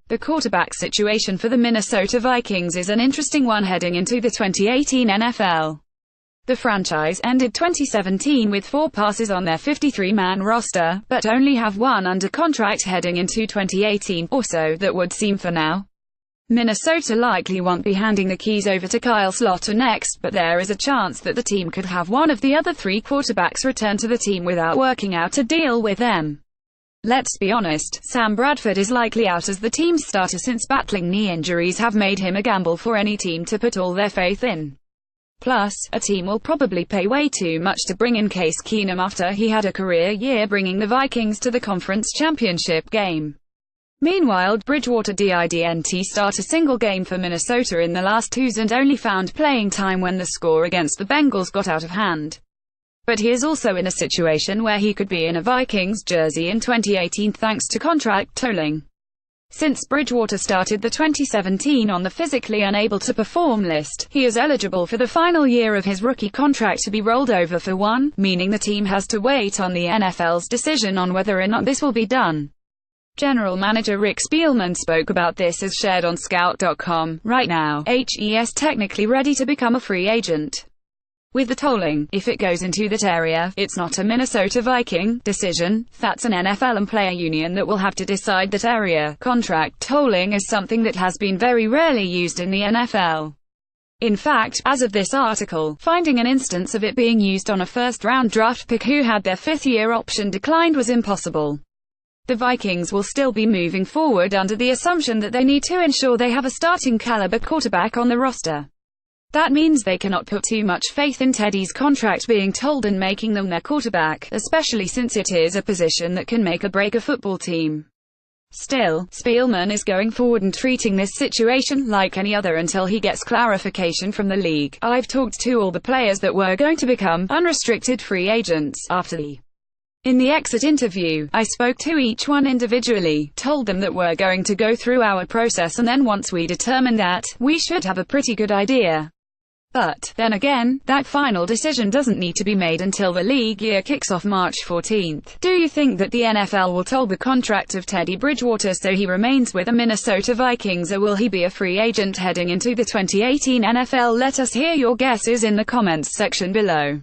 The quarterback situation for the Minnesota Vikings is an interesting one heading into the 2018 NFL. The franchise ended 2017 with 4 passes on their 53-man roster, but only have 1 under contract heading into 2018, or so that would seem for now. Minnesota likely won't be handing the keys over to Kyle Sloter next, but there is a chance that the team could have one of the other 3 quarterbacks return to the team without working out a deal with them. Let's be honest, Sam Bradford is likely out as the team's starter since battling knee injuries have made him a gamble for any team to put all their faith in. Plus, a team will probably pay way too much to bring in Case Keenum after he had a career year bringing the Vikings to the conference championship game. Meanwhile, Bridgewater didn't start a single game for Minnesota in the last 2 and only found playing time when the score against the Bengals got out of hand. But he is also in a situation where he could be in a Vikings jersey in 2018 thanks to contract tolling. Since Bridgewater started the 2017 on the physically unable to perform list, he is eligible for the final year of his rookie contract to be rolled over for one, meaning the team has to wait on the NFL's decision on whether or not this will be done. General Manager Rick Spielman spoke about this as shared on Scout.com. Right now, he is technically ready to become a free agent. With the tolling, if it goes into that area, it's not a Minnesota Viking decision, that's an NFL and player union that will have to decide that area. Contract tolling is something that has been very rarely used in the NFL. In fact, as of this article, finding an instance of it being used on a first-round draft pick who had their 5th-year option declined was impossible. The Vikings will still be moving forward under the assumption that they need to ensure they have a starting caliber quarterback on the roster. That means they cannot put too much faith in Teddy's contract being told and making them their quarterback, especially since it is a position that can make or break a football team. Still, Spielman is going forward and treating this situation like any other until he gets clarification from the league. I've talked to all the players that were going to become unrestricted free agents after In the exit interview, I spoke to each one individually, told them that we're going to go through our process and then once we determine that, we should have a pretty good idea. But, then again, that final decision doesn't need to be made until the league year kicks off March 14th. Do you think that the NFL will toll the contract of Teddy Bridgewater so he remains with the Minnesota Vikings, or will he be a free agent heading into the 2018 NFL? Let us hear your guesses in the comments section below.